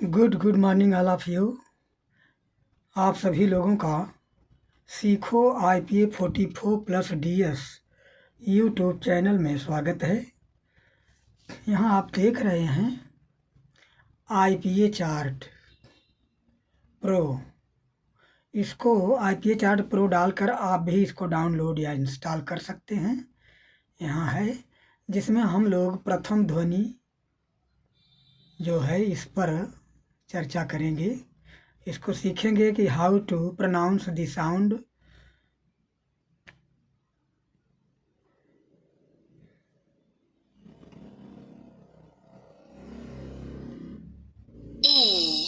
Good morning all of you. आप सभी लोगों का सीखो IPA 44+DS यूट्यूब चैनल में स्वागत है। यहाँ आप देख रहे हैं IPA चार्ट प्रो। इसको IPA चार्ट प्रो डालकर आप भी इसको डाउनलोड या इंस्टॉल कर सकते हैं। यहाँ है जिसमें हम लोग प्रथम ध्वनि जो है इस पर चर्चा करेंगे। इसको सीखेंगे कि how to pronounce the sound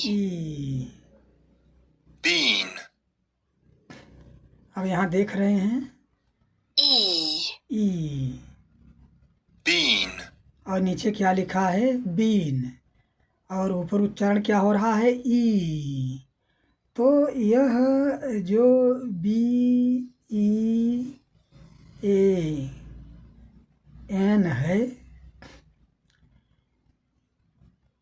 E. bean, अब यहाँ देख रहे हैं ई bean, और नीचे क्या लिखा है बीन, और ऊपर उच्चारण क्या हो रहा है ई। तो यह जो BEAN है,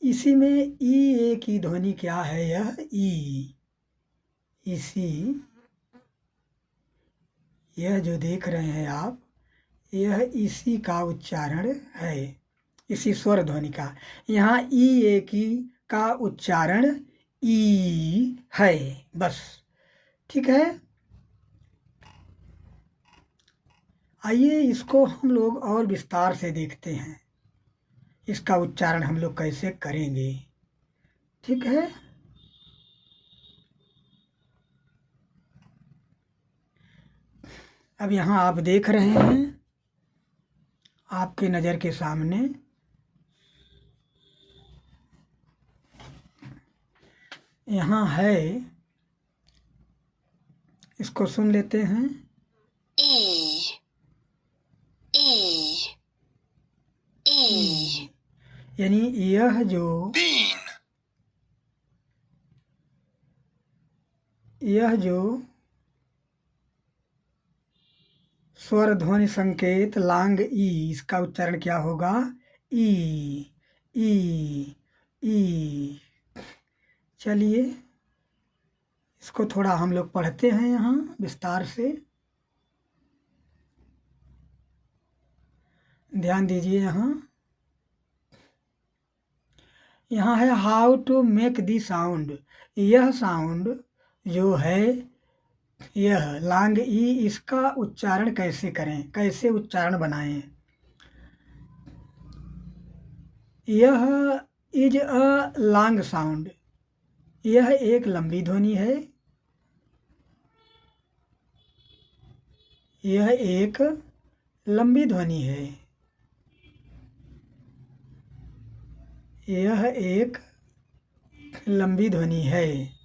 इसी में ए की ध्वनि क्या है, यह ई। यह जो देख रहे हैं आप, यह इसी का उच्चारण है, इसी स्वर ध्वनि का। यहाँ ए की का उच्चारण ई है, बस। ठीक है, आइए इसको हम लोग और विस्तार से देखते हैं। इसका उच्चारण हम लोग कैसे करेंगे। ठीक है, अब यहाँ आप देख रहे हैं आपके नज़र के सामने यहाँ है, इसको सुन लेते हैं। यानी यह जो bean, स्वर ध्वनि संकेत लांग ई, इसका उच्चारण क्या होगा, ई ई ई। चलिए इसको थोड़ा हम लोग पढ़ते हैं यहाँ विस्तार से। ध्यान दीजिए, यहाँ है how to make the sound. यह साउंड जो है, यह लांग ई, इसका उच्चारण कैसे करें, कैसे उच्चारण बनाएं। यह इज अ लॉन्ग साउंड, यह एक लंबी ध्वनि है। यह एक लंबी ध्वनि है। यह एक लंबी ध्वनि है।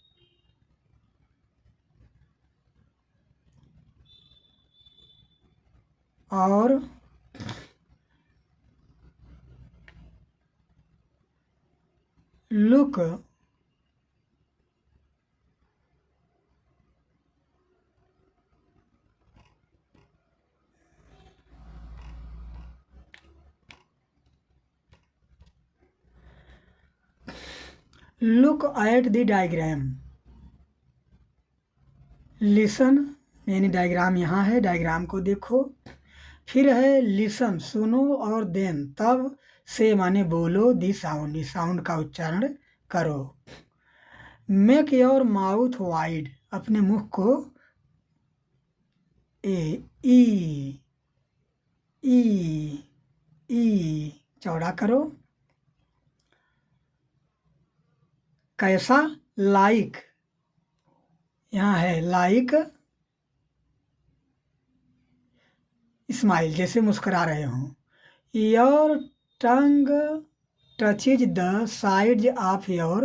और look at the diagram. Listen यानी डायग्राम यहाँ है, डायग्राम को देखो। फिर है लिसन, सुनो, और देन तब से माने बोलो, दी साउंड, इस साउंड का उच्चारण करो। मेक योर माउथ वाइड, अपने मुख को ई चौड़ा करो। कैसा, लाइक, यहाँ है लाइक स्माइल, जैसे मुस्कुरा रहे हों। Your tongue touches the sides of your,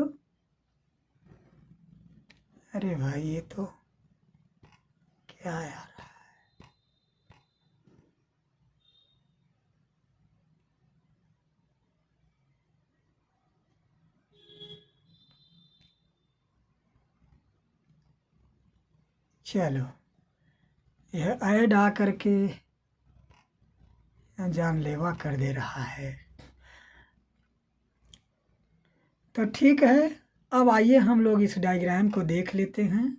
अरे भाई ये तो क्या यार, चलो यह ऐड आ करके जानलेवा कर दे रहा है। तो ठीक है, अब आइए हम लोग इस डायग्राम को देख लेते हैं।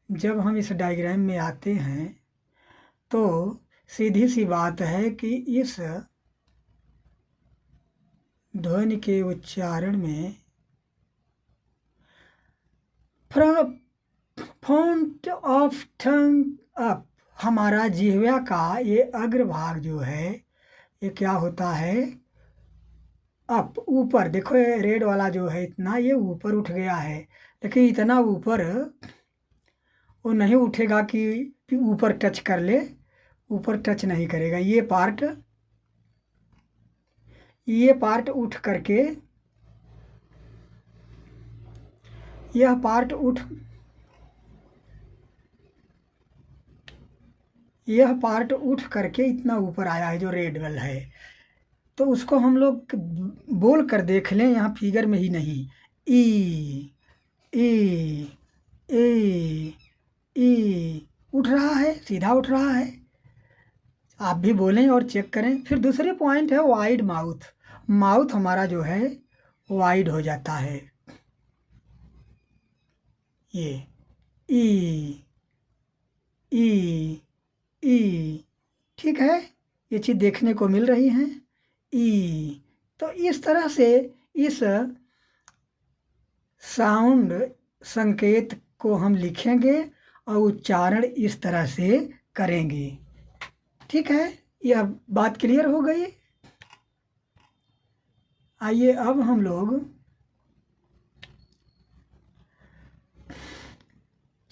जब हम इस डायग्राम में आते हैं तो सीधी सी बात है कि इस ध्वनि के उच्चारण में फ्रंट ऑफ टंग अप, हमारा जिह्वा का ये अग्रभाग जो है ये क्या होता है, अप, ऊपर। देखो ये रेड वाला जो है इतना ये ऊपर उठ गया है, लेकिन इतना ऊपर वो नहीं उठेगा कि ऊपर टच कर ले, ऊपर टच नहीं करेगा। ये पार्ट उठ करके, यह पार्ट उठ करके इतना ऊपर आया है जो रेड वाला है। तो उसको हम लोग बोल कर देख लें, यहाँ फिगर में ही नहीं। ई ई ई ई उठ रहा है, सीधा उठ रहा है। आप भी बोलें और चेक करें। फिर दूसरे पॉइंट है वाइड माउथ। माउथ हमारा जो है वाइड हो जाता है। ये ई ई ई, ठीक है, ये चीज़ देखने को मिल रही है। ई, तो इस तरह से इस साउंड संकेत को हम लिखेंगे और उच्चारण इस तरह से करेंगे। ठीक है, यह बात क्लियर हो गई। आइए अब हम लोग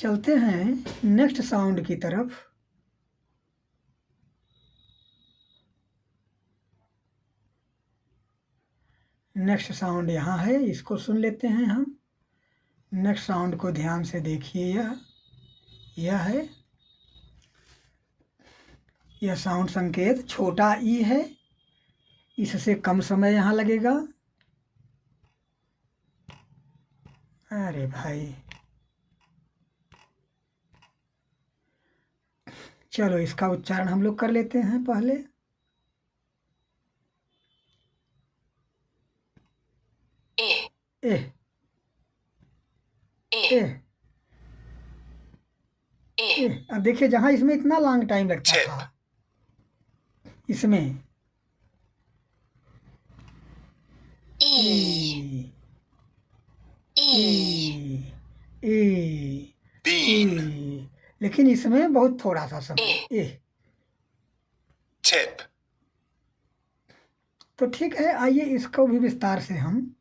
चलते हैं नेक्स्ट साउंड की तरफ। नेक्स्ट साउंड यहाँ है, इसको सुन लेते हैं हम। नेक्स्ट साउंड को ध्यान से देखिए। यह है, यह साउंड संकेत छोटा ई है, इससे कम समय यहाँ लगेगा। अरे भाई, चलो इसका उच्चारण हम लोग कर लेते हैं पहले। ए ए ए, अब देखिए जहां इसमें इतना लॉन्ग टाइम लगता था, इसमें ई ई ई ई, लेकिन इसमें बहुत थोड़ा सा समय। ए, tip, तो ठीक है, आइए इसको भी विस्तार से हम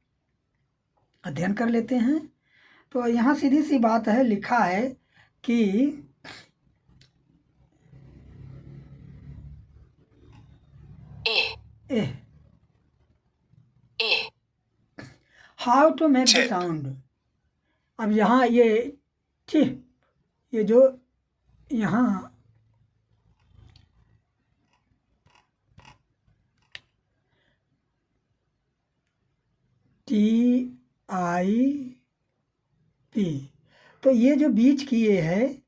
अध्ययन कर लेते हैं। तो यहाँ सीधी सी बात है, लिखा है कि A, how to make the sound. अब यहाँ ये जो यहाँ TIP, तो ये जो बीच की ये है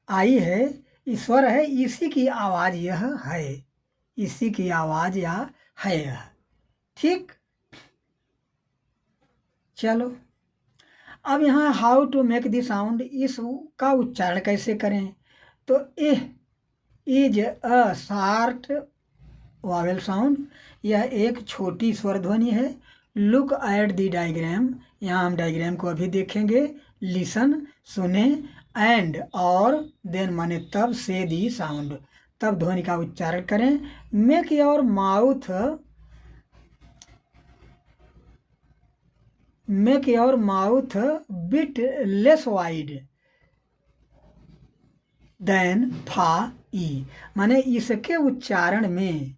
आई है, ईश्वर है, इसी की आवाज़ यह है, इसी की आवाज़ यह है यह। ठीक, चलो अब यहाँ how to make the sound, इसका उच्चारण कैसे करें। तो eh is a short vowel sound, यह एक छोटी स्वर ध्वनि है। लुक एट द डायग्राम, यहाँ हम डायग्राम को अभी देखेंगे। लिसन, सुने, एंड और देन माने तब, से दी साउंड, तब ध्वनि का उच्चारण करें। Make your mouth bit less wide than for E, माने इसके उच्चारण में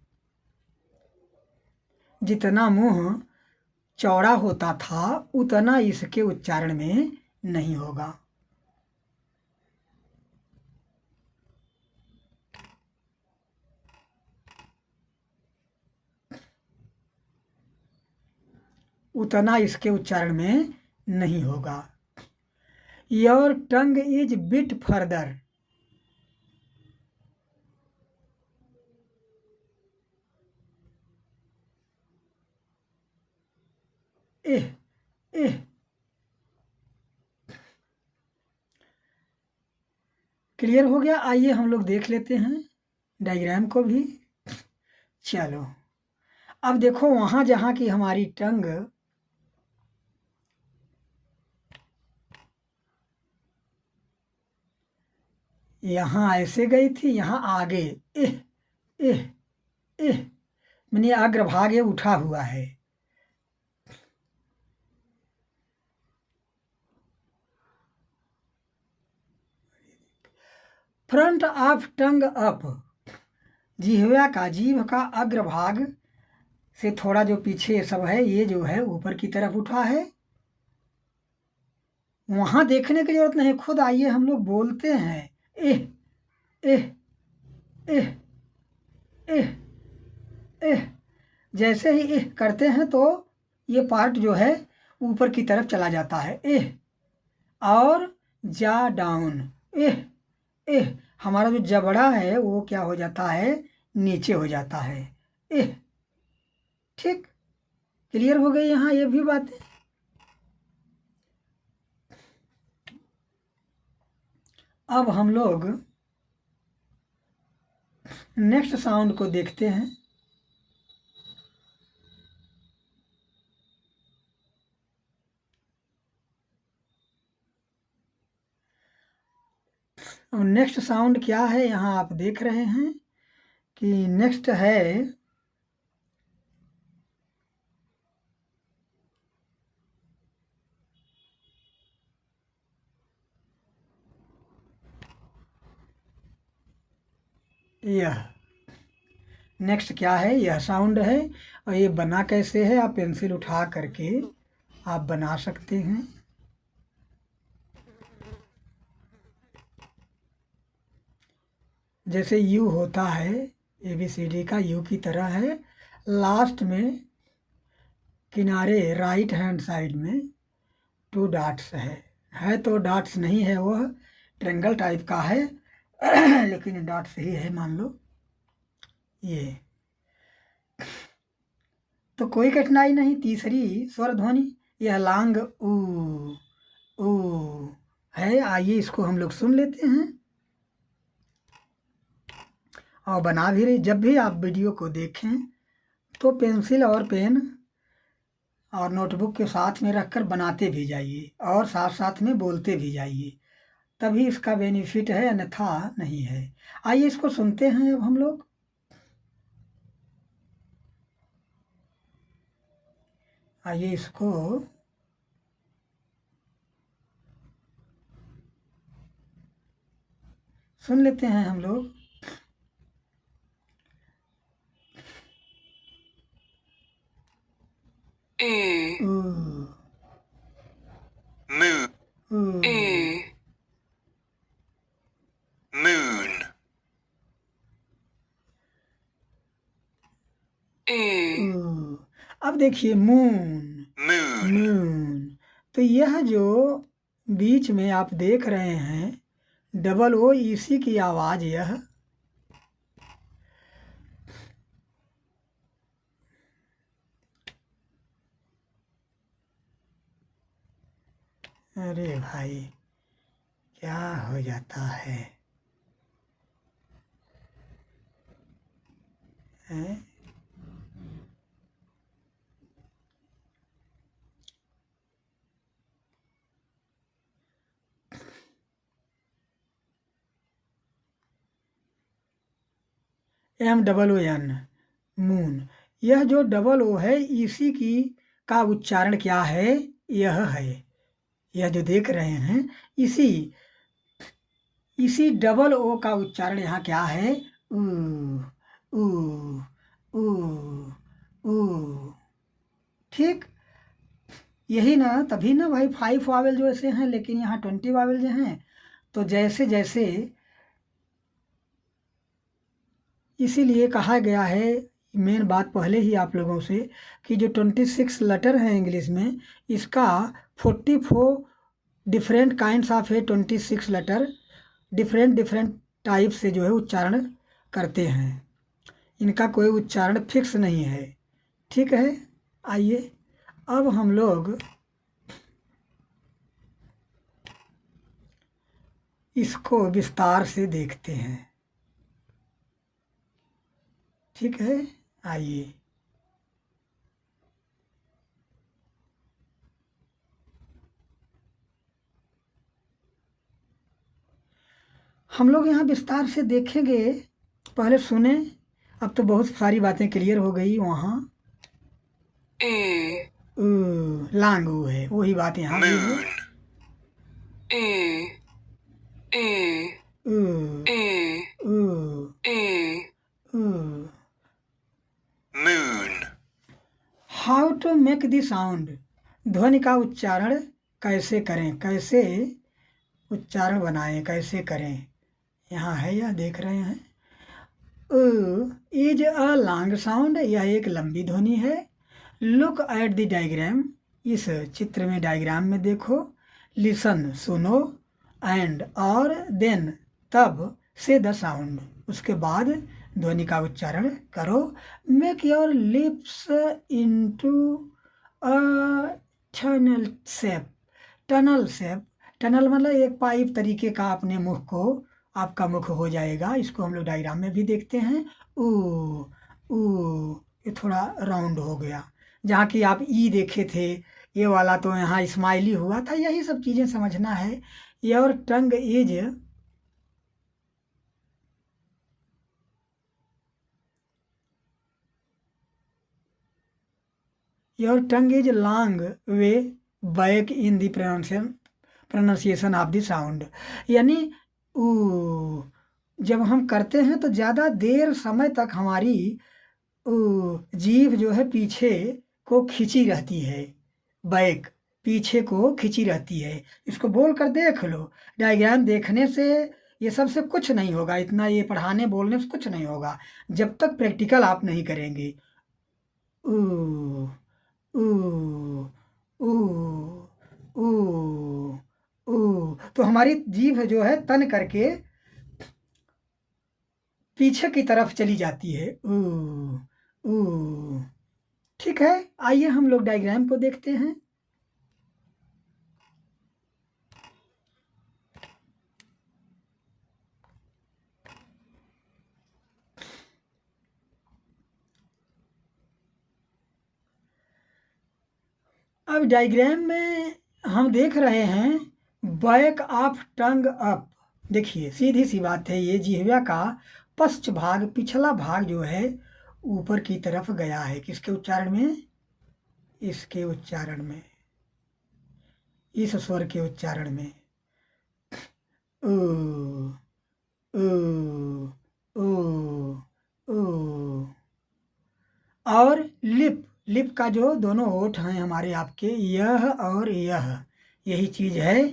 जितना मुंह चौड़ा होता था उतना इसके उच्चारण में नहीं होगा। उतना इसके उच्चारण में नहीं होगा। Your tongue is bit further, एह एह क्लियर हो गया। आइए हम लोग देख लेते हैं डायग्राम को भी। चलो अब देखो वहाँ जहाँ की हमारी टंग यहाँ ऐसे गई थी, यहाँ आगे एह एह एह मैंने अग्रभाग ये उठा हुआ है। फ्रंट ऑफ टंग अप, जीभ का अग्रभाग से थोड़ा जो पीछे सब है ये जो है ऊपर की तरफ उठा है। वहां देखने की जरूरत नहीं, खुद आइए हम लोग बोलते हैं एह एह एह एह एह। जैसे ही एह करते हैं तो ये पार्ट जो है ऊपर की तरफ चला जाता है एह, और जा डाउन एह एह। हमारा जो जबड़ा है वो क्या हो जाता है, नीचे हो जाता है एह। ठीक, क्लियर हो गई यहाँ ये भी बातें। अब हम लोग नेक्स्ट साउंड को देखते हैं। अब नेक्स्ट साउंड क्या है यहाँ आप देख रहे हैं कि नेक्स्ट है यह। नेक्स्ट क्या है, यह साउंड है। और ये बना कैसे है, आप पेंसिल उठा करके आप बना सकते हैं। जैसे यू होता है, ABCD का यू की तरह है। लास्ट में किनारे राइट हैंड साइड में 2 डॉट्स है तो डॉट्स नहीं है, वह ट्रेंगल टाइप का है लेकिन डॉट्स ही है मान लो ये। तो कोई कठिनाई नहीं। तीसरी स्वर ध्वनि यह लांग ऊ है। आइए इसको हम लोग सुन लेते हैं और बना भी रही। जब भी आप वीडियो को देखें तो पेंसिल और पेन और नोटबुक के साथ में रखकर बनाते भी जाइए और साथ साथ में बोलते भी जाइए, तभी इसका बेनिफिट है, अन्यथा नहीं है। आइए इसको सुनते हैं अब हम लोग। आइए इसको सुन लेते हैं हम लोग। Moo. Moon. अब देखिए मून Moon. मून। तो यह जो बीच में आप देख रहे हैं डबल ओ इसी की आवाज यह अरे भाई क्या हो जाता है हैं? MOON moon. यह जो डबल ओ है इसी की का उच्चारण क्या है, यह है। यह जो देख रहे हैं इसी डबल ओ का उच्चारण यहाँ क्या है, ऊ ऊ ऊ ऊ। ठीक, यही ना, तभी ना भाई 5 वावेल जो ऐसे हैं, लेकिन यहाँ 20 वावेल जो हैं। तो जैसे जैसे इसीलिए कहा गया है, मेन बात पहले ही आप लोगों से, कि जो 26 लेटर हैं इंग्लिश में, इसका 44 डिफरेंट काइंड्स ऑफ है। 26 लेटर डिफरेंट टाइप से जो है उच्चारण करते हैं। इनका कोई उच्चारण फिक्स नहीं है। ठीक है, आइए अब हम लोग इसको विस्तार से देखते हैं। ठीक है, आइए। हम लोग यहाँ विस्तार से देखेंगे, पहले सुने। अब तो बहुत सारी बातें क्लियर हो गई। वहाँ लांग ऊ है, वही बात यहाँ भी है। How to make the sound, ध्वनि का उच्चारण कैसे करें, कैसे उच्चारण बनाएं, कैसे करें। यहाँ है, या देख रहे हैं। इज अ लॉन्ग साउंड, यह एक लंबी ध्वनि है। लुक एट द डायग्राम, इस चित्र में डायग्राम में देखो। लिसन, सुनो। एंड, और। देन, तब। से द साउंड, उसके बाद ध्वनि का उच्चारण करो। Make your lips into a tunnel shape, tunnel shape. Tunnel मतलब एक पाइप तरीके का अपने मुख को, आपका मुख हो जाएगा। इसको हम लोग डायग्राम में भी देखते हैं। ऊ ऊ, ये थोड़ा राउंड हो गया। जहाँ की आप ई देखे थे, ये वाला तो यहाँ स्माइली हुआ था। यही सब चीज़ें समझना है। Your tongue is, your tongue is long way back in the pronunciation of the sound. यानी ऊ जब हम करते हैं तो ज़्यादा देर समय तक हमारी जीभ जो है पीछे को खिंची रहती है। बैक, पीछे को खिंची रहती है। इसको बोल कर देख लो। डायग्राम देखने से ये सबसे कुछ नहीं होगा, इतना ये पढ़ाने बोलने से कुछ नहीं होगा जब तक प्रैक्टिकल आप नहीं करेंगे। ऊ ऊ ऊ ऊ ऊ, तो हमारी जीभ जो है तन करके पीछे की तरफ चली जाती है। ऊ ऊ, ठीक है। आइए हम लोग डायग्राम को देखते हैं। अब डायग्राम में हम देख रहे हैं बैक ऑफ टंग अप। देखिए, सीधी सी बात है, ये जिह्वा का पश्च भाग, पिछला भाग जो है ऊपर की तरफ गया है। किसके उच्चारण में? इसके उच्चारण में, इस स्वर के उच्चारण में। ओ ओ ओ ओ। और लिप, लिप का जो दोनों होठ हैं हमारे आपके, यह और यह, यही चीज है।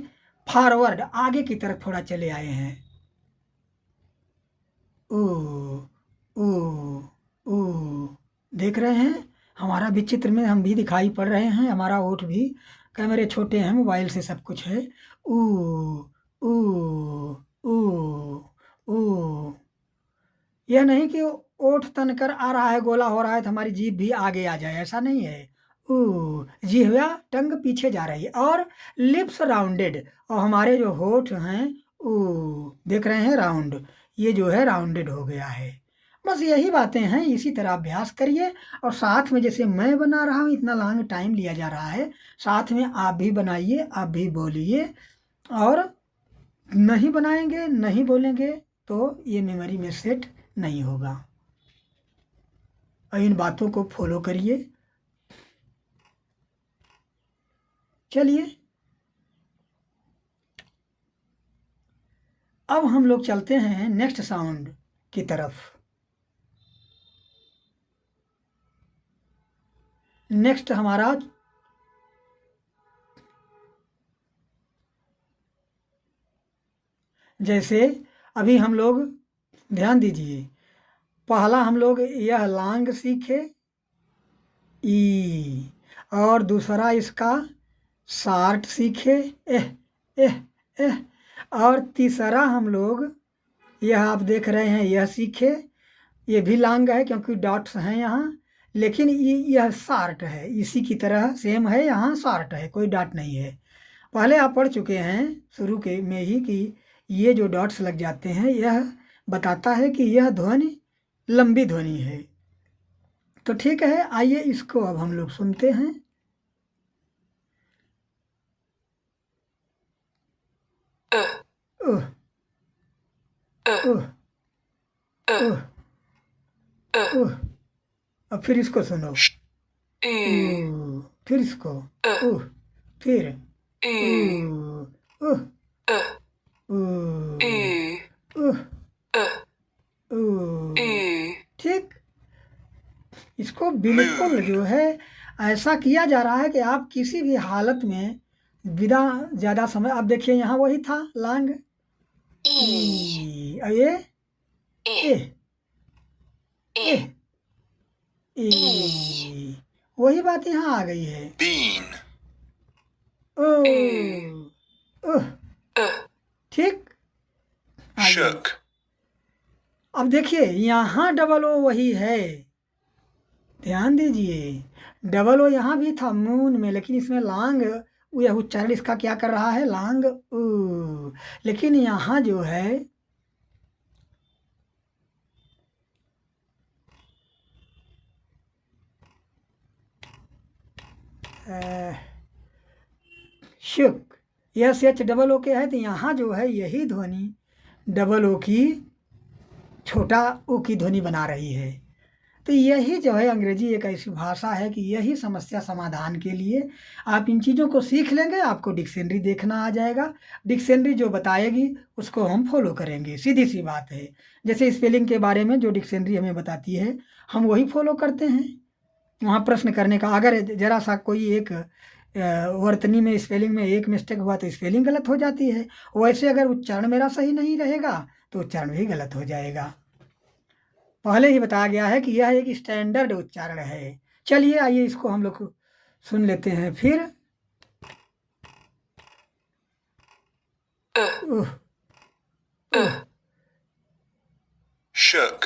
फॉरवर्ड, आगे की तरफ थोड़ा चले आए हैं। ओ ओ ओ, देख रहे हैं। हमारा भी चित्र में हम भी दिखाई पड़ रहे हैं। हमारा होठ भी, कैमरे छोटे हैं, मोबाइल से सब कुछ है। ओ ओ ओ ओ, यह नहीं कि ओठ तनकर आ रहा है, गोला हो रहा है तो हमारी जीभ भी आगे आ जाए, ऐसा नहीं है। जिह्वा टंग पीछे जा रही है। और लिप्स राउंडेड, और हमारे जो होठ हैं देख रहे हैं राउंड, ये जो है राउंडेड हो गया है। बस यही बातें हैं। इसी तरह अभ्यास करिए। और साथ में जैसे मैं बना रहा हूँ, इतना लॉन्ग टाइम लिया जा रहा है, साथ में आप भी बनाइए, आप भी बोलिए। और नहीं बनाएंगे, नहीं बोलेंगे तो ये मेमोरी में सेट नहीं होगा। और इन बातों को फॉलो करिए। चलिए, अब हम लोग चलते हैं नेक्स्ट साउंड की तरफ। नेक्स्ट हमारा जैसे अभी हम लोग ध्यान दीजिए, पहला हम लोग यह लांग सीखे, ई, और दूसरा इसका शार्ट सीखे, एह एह एह, और तीसरा हम लोग यह आप देख रहे हैं, यह सीखे। ये भी लांग है क्योंकि डॉट्स हैं यहाँ, लेकिन यह शार्ट है, इसी की तरह सेम है। यहाँ शार्ट है, कोई डॉट नहीं है। पहले आप पढ़ चुके हैं शुरू के में ही कि ये जो डॉट्स लग जाते हैं यह बताता है कि यह ध्वनि लंबी ध्वनि है। तो ठीक है, आइए इसको अब हम लोग सुनते हैं। उह, उह, उह, उह। अब फिर इसको सुनो। फिर इसको। उह, फिर उह, उह, उह। ठीक, इसको बिल्कुल जो है ऐसा किया जा रहा है कि आप किसी भी हालत में बिना ज़्यादा समय, अब देखिए यहाँ वही था लांग ई, और ये ए ए ए, वही बात यहाँ आ गई है। bean, ओ उह, ठीक। आइए shook, अब देखिए यहाँ डबल ओ वही है, ध्यान दीजिए। डबल ओ यहाँ भी था मून में, लेकिन इसमें लांग यह उच्चारण इसका क्या कर रहा है, लांग ऊ। लेकिन यहाँ जो है शुक, यस एच डबल ओ के है, तो यहाँ जो है यही ध्वनि डबल ओ की छोटा ओ की ध्वनि बना रही है। तो यही जो है अंग्रेजी एक ऐसी भाषा है कि यही समस्या समाधान के लिए आप इन चीज़ों को सीख लेंगे, आपको डिक्शनरी देखना आ जाएगा। डिक्शनरी जो बताएगी उसको हम फॉलो करेंगे, सीधी सी बात है। जैसे स्पेलिंग के बारे में जो डिक्शनरी हमें बताती है हम वही फॉलो करते हैं। वहाँ प्रश्न करने का, अगर जरा सा कोई एक वर्तनी में स्पेलिंग में एक मिस्टेक हुआ तो स्पेलिंग गलत हो जाती है। वैसे अगर उच्चारण मेरा सही नहीं रहेगा तो उच्चारण भी गलत हो जाएगा। पहले ही बताया गया है कि यह एक स्टैंडर्ड उच्चारण है। चलिए आइए इसको हम लोग सुन लेते हैं फिर। उह, उह, shook,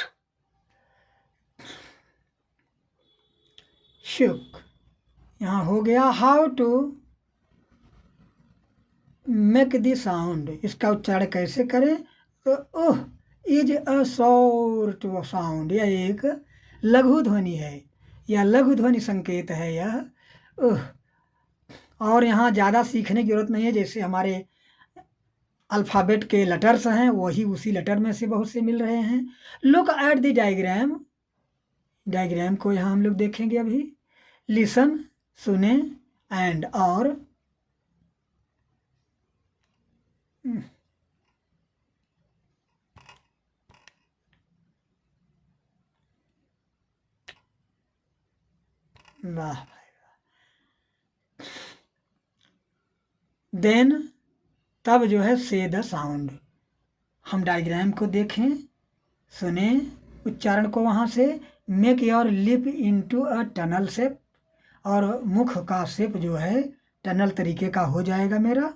शुक। यहाँ हो गया how to make the sound, इसका उच्चारण कैसे करें। तो oh is a short sound, यह एक लघु ध्वनि है, यह लघु ध्वनि संकेत है यह। ओह, और यहाँ ज़्यादा सीखने की जरूरत नहीं है। जैसे हमारे अल्फ़ाबेट के लेटर्स हैं वही उसी लेटर में से बहुत से मिल रहे हैं। Look at the diagram, diagram को यहाँ हम लोग देखेंगे अभी। लिसन, सुने, एंड और वाह, देन तब जो है से द साउंड, हम डायग्राम को देखें, सुने उच्चारण को, वहाँ से make your lip into a tunnel shape, और मुख का शेप जो है टनल तरीके का हो जाएगा मेरा।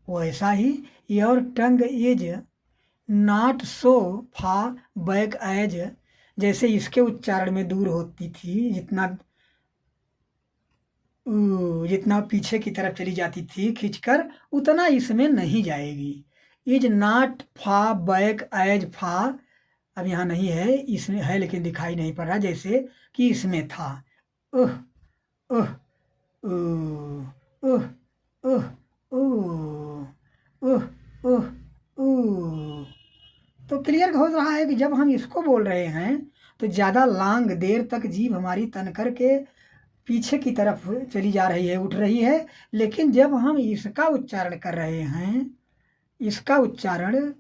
वैसा ही your tongue is not so far back as, जैसे इसके उच्चारण में दूर होती थी, जितना पीछे की तरफ चली जाती थी खींचकर, उतना इसमें नहीं जाएगी। इज नॉट फा बैक एज फा, अब यहाँ नहीं है, इसमें है लेकिन दिखाई नहीं पड़ रहा जैसे कि इसमें था। उह उह उह उह उह उह उह उह उह। तो क्लियर हो रहा है कि जब हम इसको बोल रहे हैं तो ज़्यादा लॉन्ग देर तक जीभ हमारी तन करके पीछे की तरफ चली जा रही है, उठ रही है। लेकिन जब हम इसका उच्चारण कर रहे हैं, इसका उच्चारण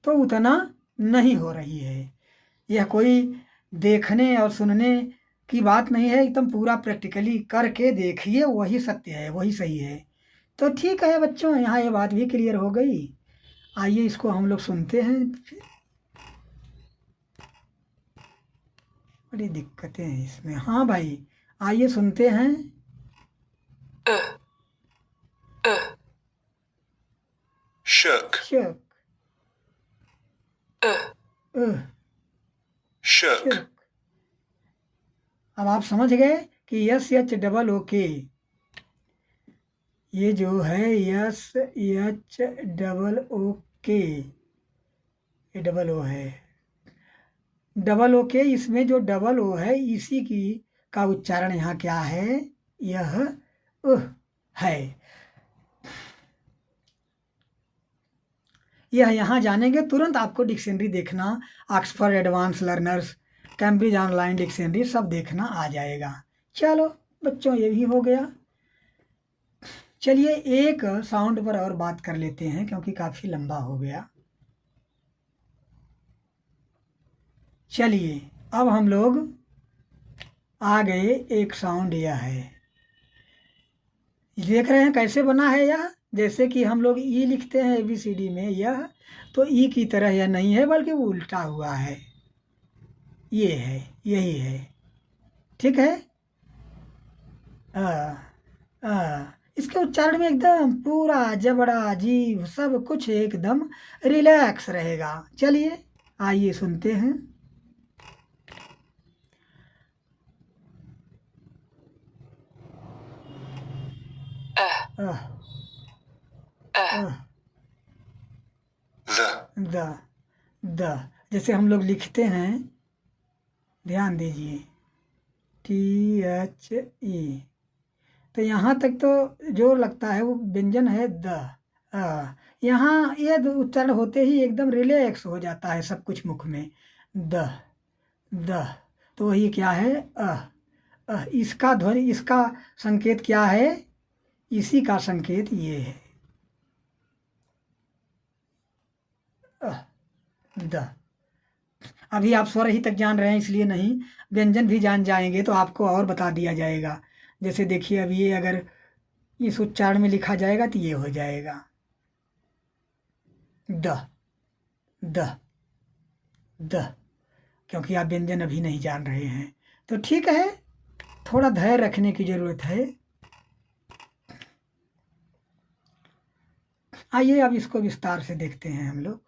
तो उतना नहीं हो रही है। यह कोई देखने और सुनने की बात नहीं है, एकदम पूरा प्रैक्टिकली करके देखिए, वही सत्य है, वही सही है। तो ठीक है बच्चों, यहाँ ये बात भी क्लियर हो गई। आइए इसको हम लोग सुनते हैं। बड़ी दिक्कतें हैं इसमें। हाँ भाई, आइए सुनते हैं। shook, शुक उह, shook, शुक। अब आप समझ गए कि यस एच डबल ओ के ये जो है यस एच डबल ओ के, ये डबल ओ है, डबल ओ के, इसमें जो डबल ओ है इसी की का उच्चारण यहाँ क्या है, यह है। यह यहाँ जानेंगे तुरंत आपको डिक्शनरी देखना, Oxford advance learners, Cambridge online dictionary सब देखना आ जाएगा। चलो बच्चों ये भी हो गया। चलिए एक साउंड पर और बात कर लेते हैं क्योंकि काफ़ी लंबा हो गया। चलिए अब हम लोग आ गए, एक साउंड यह है, देख रहे हैं कैसे बना है यह, जैसे कि हम लोग ई लिखते हैं ABCD में, यह तो ई की तरह यह नहीं है बल्कि वो उल्टा हुआ है, ये है, यही है, ठीक है। इसके उच्चारण में एकदम पूरा जबड़ा अजीब सब कुछ एकदम रिलैक्स रहेगा। चलिए आइए सुनते हैं। अह, the, द जैसे हम लोग लिखते हैं, ध्यान दीजिए, THE, तो यहाँ तक तो जो लगता है वो व्यंजन है द। यहाँ ये उच्चारण होते ही एकदम रिलैक्स हो जाता है सब कुछ मुख में, द द, तो वही क्या है, इसका ध्वनि, इसका संकेत क्या है, इसी का संकेत ये है, द। अभी आप स्वर ही तक जान रहे हैं इसलिए नहीं, व्यंजन भी जान जाएंगे तो आपको और बता दिया जाएगा। जैसे देखिए अब ये अगर इस उच्चारण में लिखा जाएगा तो ये हो जाएगा द द द, क्योंकि आप व्यंजन अभी नहीं जान रहे हैं। तो ठीक है, थोड़ा धैर्य रखने की जरूरत है। आइए अब इसको विस्तार से देखते हैं हम लोग।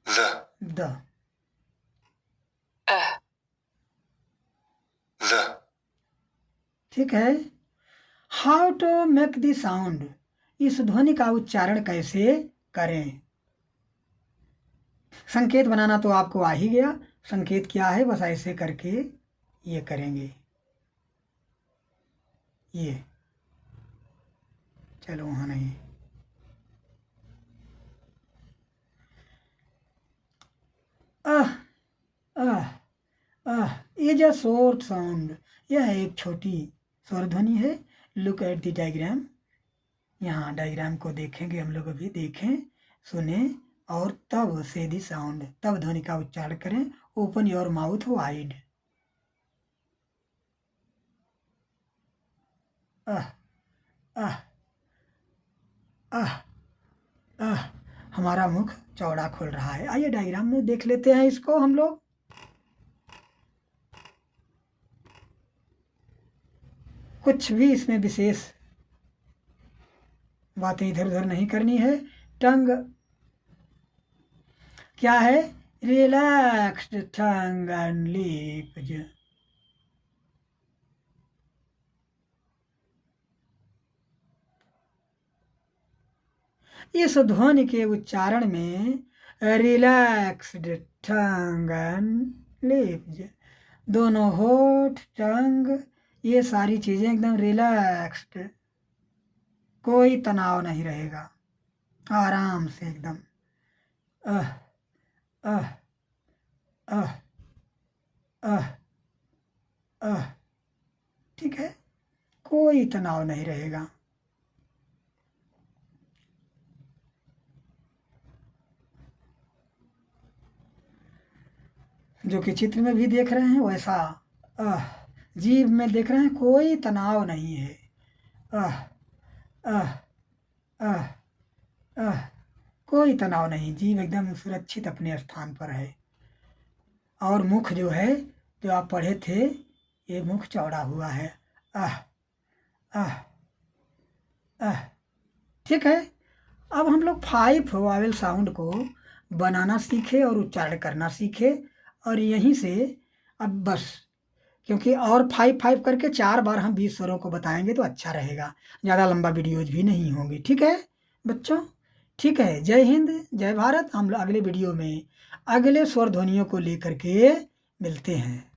the, the, ठीक है। How to make the sound, इस ध्वनि का उच्चारण कैसे करें। संकेत बनाना तो आपको आ ही गया, संकेत क्या है, बस ऐसे करके ये करेंगे, ये, चलो वहाँ नहीं, ये जो शॉर्ट साउंड, यह एक छोटी स्वर ध्वनि है। लुक एट द डायग्राम, यहाँ डायग्राम को देखेंगे हम लोग, अभी देखें, सुने और तब से दी साउंड, तब ध्वनि का उच्चारण करें। Open your mouth wide. हमारा मुख चौड़ा खुल रहा है। आइए डायग्राम में देख लेते हैं इसको हम लोग। कुछ भी इसमें विशेष बातें इधर उधर नहीं करनी है। टंग क्या है, रिलैक्स्ड टंग एंड लिप्स। इस ध्वनि के उच्चारण में रिलैक्स्ड टंग एंड लिप्स, दोनों होठ, टंग, ये सारी चीजें एकदम रिलैक्स्ड, कोई तनाव नहीं रहेगा, आराम से एकदम अह अह अह अह अह, ठीक है, कोई तनाव नहीं रहेगा। जो कि चित्र में भी देख रहे हैं वैसा जीभ में देख रहे हैं, कोई तनाव नहीं है। आह आह आह आह, कोई तनाव नहीं, जीभ एकदम सुरक्षित अपने स्थान पर है। और मुख जो है, जो आप पढ़े थे, ये मुख चौड़ा हुआ है। आह आह आह, ठीक है। अब हम लोग 5 वावेल साउंड को बनाना सीखे और उच्चारण करना सीखे। और यहीं से अब बस, क्योंकि और 5 करके 4 बार हम 20 स्वरों को बताएंगे तो अच्छा रहेगा, ज़्यादा लंबा वीडियोज भी नहीं होंगी। ठीक है बच्चों? ठीक है, जय हिंद जय भारत। हम लोग अगले वीडियो में अगले स्वर ध्वनियों को लेकर के मिलते हैं।